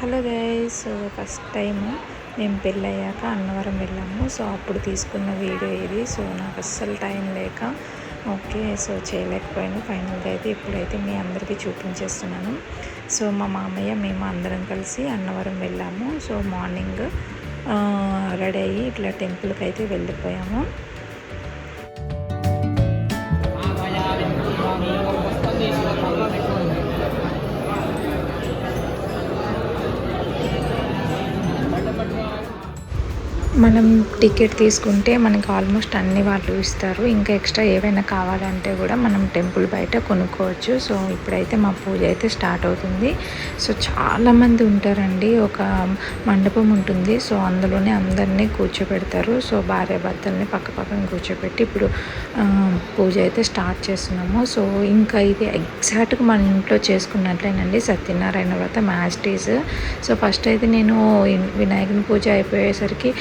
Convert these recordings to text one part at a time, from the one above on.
Hello guys. So first time మేము పెళ్ళయ్యాక అన్నవరం వెళ్ళాము. సో అప్పుడు తీసుకున్న వీడియో ఇది. సో నాకు అస్సలు టైం లేక సో చేయలేకపోయాను. ఫైనల్గా అయితే ఇప్పుడైతే మీ అందరికీ చూపించేస్తున్నాను. సో మా మామయ్య మేము అందరం కలిసి అన్నవరం వెళ్ళాము. సో మార్నింగ్ రెడీ అయ్యి ఇట్లా టెంపుల్కి అయితే వెళ్ళిపోయాము. మనం టికెట్ తీసుకుంటే మనకి ఆల్మోస్ట్ అన్ని వాళ్ళు ఇస్తారు. ఇంకా ఎక్స్ట్రా ఏవైనా కావాలంటే కూడా మనం టెంపుల్ బయట కొనుక్కోవచ్చు. సో ఇప్పుడైతే మా పూజ అయితే స్టార్ట్ అవుతుంది. సో చాలామంది ఉంటారండి. ఒక మండపం ఉంటుంది. సో అందులోనే అందరినీ కూర్చోబెడతారు. సో భార్యాభర్తల్ని పక్కన కూర్చోబెట్టి ఇప్పుడు పూజ అయితే స్టార్ట్ చేస్తున్నాము. సో ఇంకా ఇది ఎగ్జాక్ట్గా మన ఇంట్లో చేసుకున్నట్లేనండి సత్యనారాయణ వ్రతం యాస్టీస్. సో ఫస్ట్ అయితే నేను వినాయకుని పూజ అయిపోయేసరికి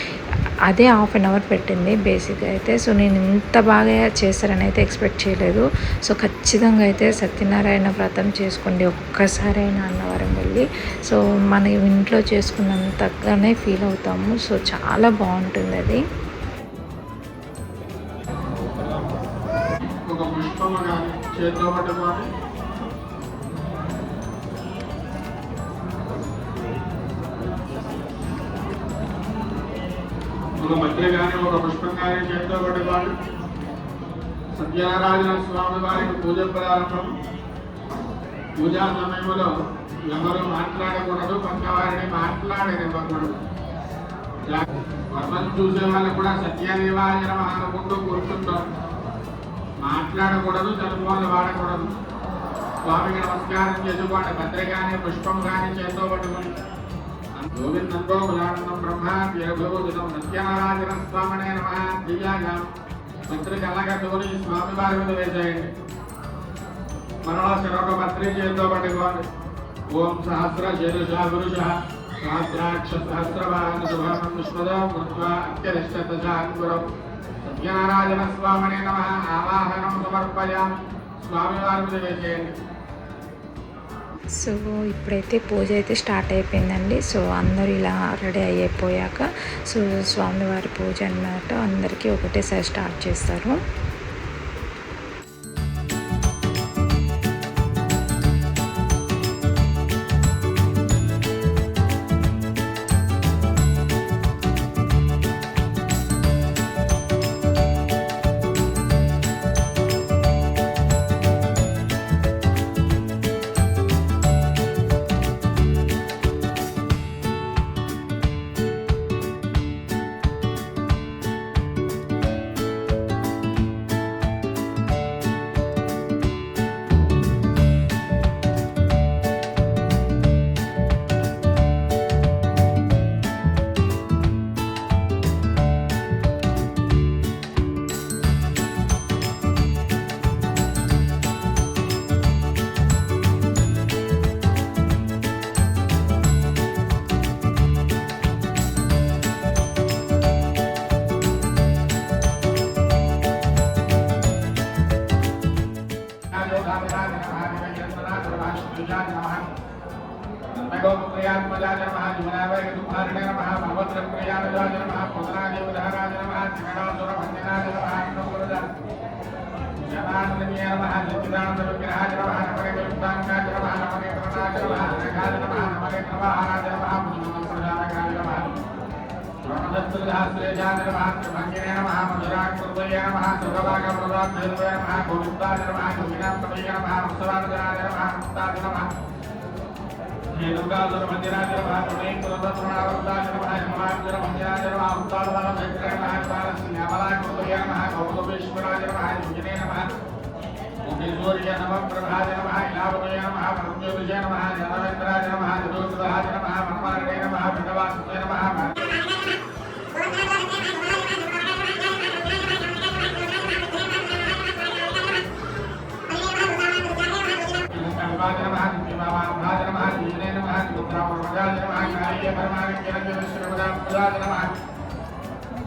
అదే హాఫ్ అన్ అవర్ పెట్టింది బేసిక్గా అయితే. సో నేను ఇంత బాగా చేస్తారని అయితే ఎక్స్పెక్ట్ చేయలేదు. సో ఖచ్చితంగా అయితే సత్యనారాయణ వ్రతం చేసుకోండి ఒక్కసారైనా అన్నవరం వెళ్ళి. సో మన ఇంట్లో చేసుకున్నంతగానే ఫీల్ అవుతాము. సో చాలా బాగుంటుంది అది. ఒక మధ్య కానీ ఒక పుష్పం కానీ చేతితో పట్టుకోవాలి. సత్యనారాయణ స్వామి వారికి పూజ ప్రారంభం. పూజా సమయంలో ఎవరు మాట్లాడకూడదు, పక్కవారిని మాట్లాడనివ్వకూడదు. వర్మం చూసే వాళ్ళు కూడా సత్యదేవాయ అనుకుంటూ కూర్చుంటారు. మాట్లాడకూడదు, చదువుకోవాలి వాడకూడదు. స్వామికి నమస్కారం చేసుకోండి. పత్రిక కానీ పుష్పం కానీ చేతితో పట్టుకోండి. గోవిందంతో బలానందం బ్రహ్మ వీరభూషితం సత్యనారాయణ స్వామినే నమః. దివ్యాగా పత్రిక అల్లగట్టుకుని స్వామి వారి మీద వేసేయండి. మనలో శిరొక పత్రిక చేతితో పట్టుకోండి. ఓం సహస్ర శీర్ష పురుష సహస్రాక్ష సహస్రవాహన శుభం విశ్వదో కృత్వా అత్యరిష్టతశాంకురం సత్యనారాయణ స్వామినే నమః. ఆవాహనం సమర్పయామి. స్వామి వారి మీద వేసేయండి. సో ఇప్పుడైతే పూజ అయితే స్టార్ట్ అయిపోయిందండి. సో అందరూ ఇలా రెడీ అయిపోయాక సో స్వామివారి పూజ అన్నమాట అందరికీ ఒకటేసారి స్టార్ట్ చేస్తారు.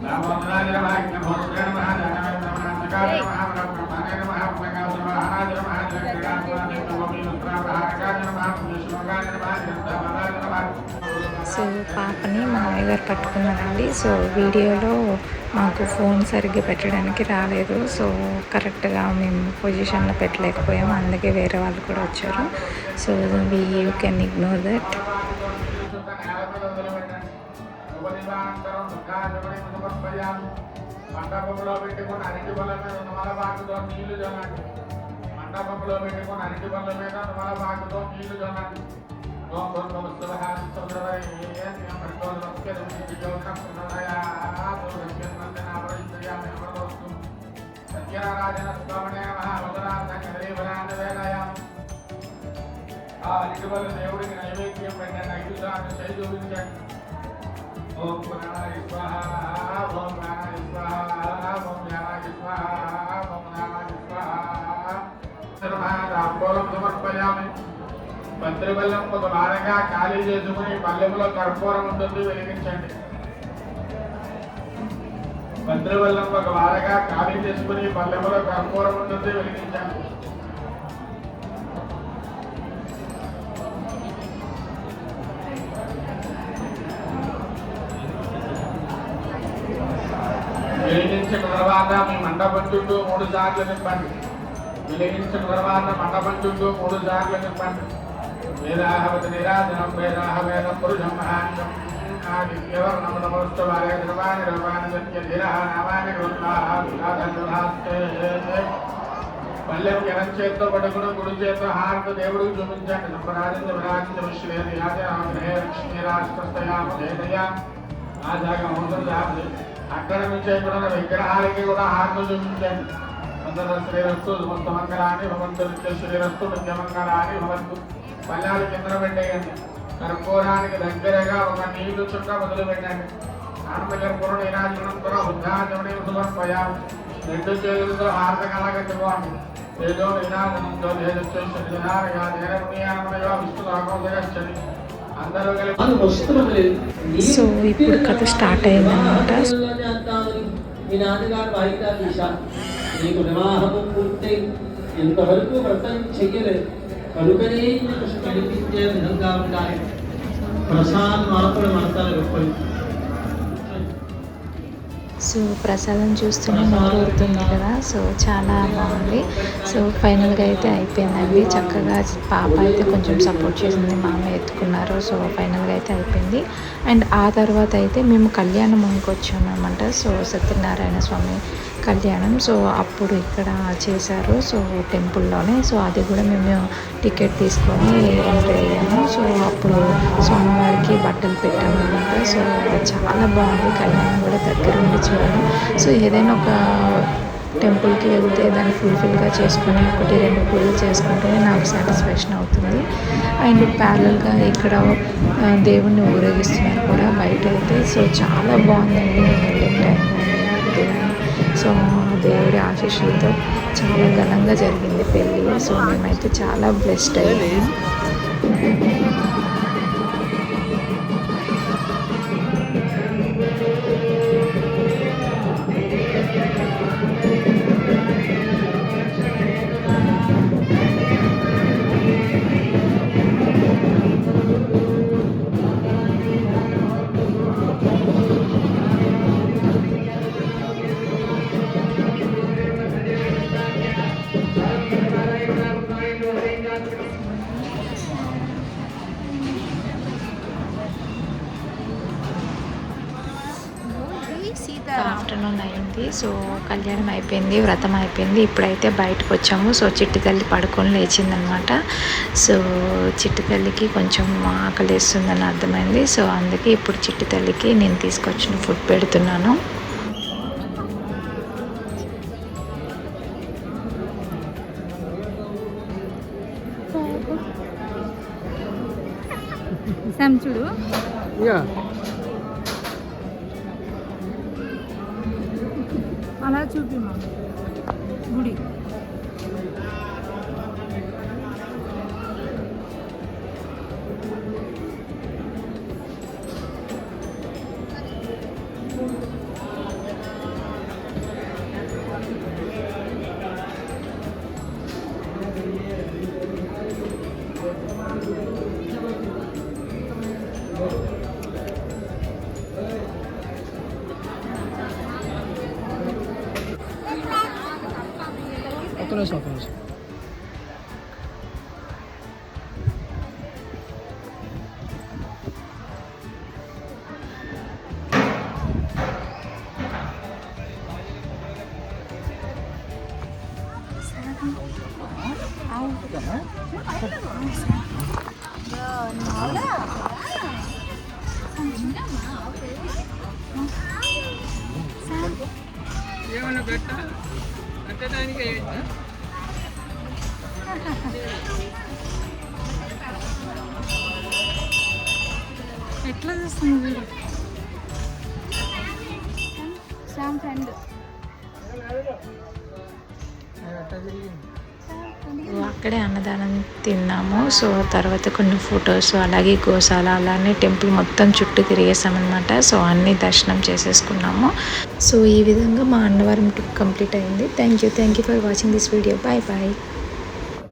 నమః సో పాపని మా అయ్యగారు పట్టుకున్నారండి. సో వీడియోలో మాకు ఫోన్ సరిగ్గా పెట్టడానికి రాలేదు. సో కరెక్ట్గా మేము పొజిషన్లో పెట్టలేకపోయాము. అందుకే వేరే వాళ్ళు కూడా వచ్చారు. So you can ignore that. మండపంలో పెట్టుకుని అరటి బల్ల మీద తమలపాకుతో నీళ్లు జల్లండి. మండపంలో పెట్టుకుని అరటి బల్ల మీద తమలపాకుతో నీళ్లు జల్లండి. సత్యనారాయణ స్వామినే ఆ అరటి బల్ల దేవుడికి నైవేద్యం పెట్టండి. 5 సార్లు చేయి చూపించండి. ఓం ప్రాణాయ స్వాహా, ఓం ప్రాణాయ స్వాహా, ఓం జ్ఞానాయ స్వాహా, ఓం జ్ఞానాయ స్వాహా. తాంబూలం సమర్పయామి. భద్రబల్లం ఒక వారంగా ఖాళీ చేసుకుని పల్లెములో కర్పూరం ఉంటుంది, వెలిగించండి. భద్రబల్లం ఒక వారంగా ఖాళీ చేసుకుని పల్లెములో కర్పూరం ఉంటుంది, వెలిగించండి. వెలిగించిన తర్వాత మీ మండపం చుట్టూ 3 సార్లు నింపండి. వెలిగించిన తర్వాత మండపం చుట్టూ 3 సార్లు నింపండి. వేదాహవతి నిరాజనం వేదాహ వేదం పురుషం మహాంతం ఆదిత్యవర్ణం నమోస్తు వారే ధ్రువాని రూపాని సత్య ధీరః నామాని కృత్వాః విలాసందుహాస్తే. పల్లెం ఎడం చేత్తో పట్టుకుని కుడి చేత్తో హారతి దేవుడికి చూపించండి. సంప్రాజిత విరాజిత విశ్వేది యాజే లక్ష్మీ రాష్ట్రస్తయాము జయదయా ఆజాగం ఉంటుంది. అక్కడ నుంచి కూడా విగ్రహాలకి కూడా హారతి చూపించండి. అందరూ శ్రీరస్తు సమస్త మంగళాన్ని భవంతు నిత్య శ్రీరస్తు నిత్యమంగళాన్ని భవంతు. పల్లాలు కింద పెట్టేయండి. కర్పూరానికి దగ్గరగా ఒక నీళ్లు చుక్క మొదలు పెట్టండి. ఆనందకర్పూర నీరాజనం కూడా బుద్ధాచమని సమర్పయాం. 2 చేతులతో హారత కలగట్టుకోండి. ఏదో నిరాజనంతో దేశనారగా దేవనీయానమయో విష్ణులోకంగచ్చని అందరూ కలిపి. సో ఇప్పుడు కథ స్టార్ట్ అయిందన్నమాట. మీ నాన్నగారు వాయిదా తీశారు. నీకు వివాహము పూర్తి ఇంతవరకు వ్రతం చెయ్యలేదు కనుకనే నీకు కనిపించే విధంగా ఉండాలి. ప్రసాద్ మార్పులు మనతాలు గొప్పది. సో ప్రసాదం చూస్తూనే నోరూరుతుంది కదా. సో చాలా బాగుంది. సో ఫైనల్గా అయితే అయిపోయిందండి. చక్కగా పాప అయితే కొంచెం సపోర్ట్ చేసింది, మామ ఎత్తుకున్నారు. సో ఫైనల్గా అయితే అయిపోయింది. అండ్ ఆ తర్వాత అయితే మేము కళ్యాణం వచ్చాము అనమాట. సో సత్యనారాయణ స్వామి కళ్యాణం. సో అప్పుడు ఇక్కడ చేశారు. సో టెంపుల్లోనే. సో అది కూడా మేము టికెట్ తీసుకొని ఎంట్రీ అయ్యాము. సో అప్పుడు స్వామివారికి బట్టలు పెట్టాము అనమాట. సో చాలా బాగుంది. కళ్యాణం కూడా దగ్గర ఉండి చూడాలి. సో ఏదైనా ఒక టెంపుల్కి వెళ్తే దాన్ని ఫుల్ఫిల్గా చేసుకొని 1-2 పూజలు చేసుకుంటేనే నాకు సాటిస్ఫాక్షన్ అవుతుంది. అండ్ ప్యారల్గా ఇక్కడ దేవుణ్ణి ఊరేగిస్తున్నారు కూడా బయట అయితే. సో చాలా బాగుందండి. నేను వెళ్ళిన టైం కానీ సో దేవుడి ఆశీస్సులతో చాలా ఘనంగా జరిగింది పెళ్ళి. సో మేమైతే చాలా బ్లెస్డ్ అయ్యాము. ఆఫ్టర్నూన్ అయింది. సో కళ్యాణం అయిపోయింది, వ్రతం అయిపోయింది. ఇప్పుడైతే బయటకు వచ్చాము. సో చిట్టి తల్లి పడుకొని లేచిందనమాట. సో చిట్టి తల్లికి కొంచెం ఆకలి వేస్తుందని అర్థమైంది. సో అందుకే ఇప్పుడు చిట్టి తల్లికి నేను తీసుకొచ్చిన ఫుడ్ పెడుతున్నాను. చూడు అలా చూపి మా గుడి. ఒక్క నిమిషం. ఏమన్నా పెట్ట అంటే దానికి ఎట్లా చూస్తుంది వీడు శామ్ ఫ్రెండ్ అక్కడే అన్నదానం తిన్నాము. సో తర్వాత కొన్ని ఫొటోస్, అలాగే గోశాల, అలానే టెంపుల్ మొత్తం చుట్టూ తిరిగేసామన్నమాట. సో అన్నీ దర్శనం చేసేసుకున్నాము. సో ఈ విధంగా మా అన్నవరం ట్రిప్ కంప్లీట్ అయింది. Thank you for watching this video. Bye bye.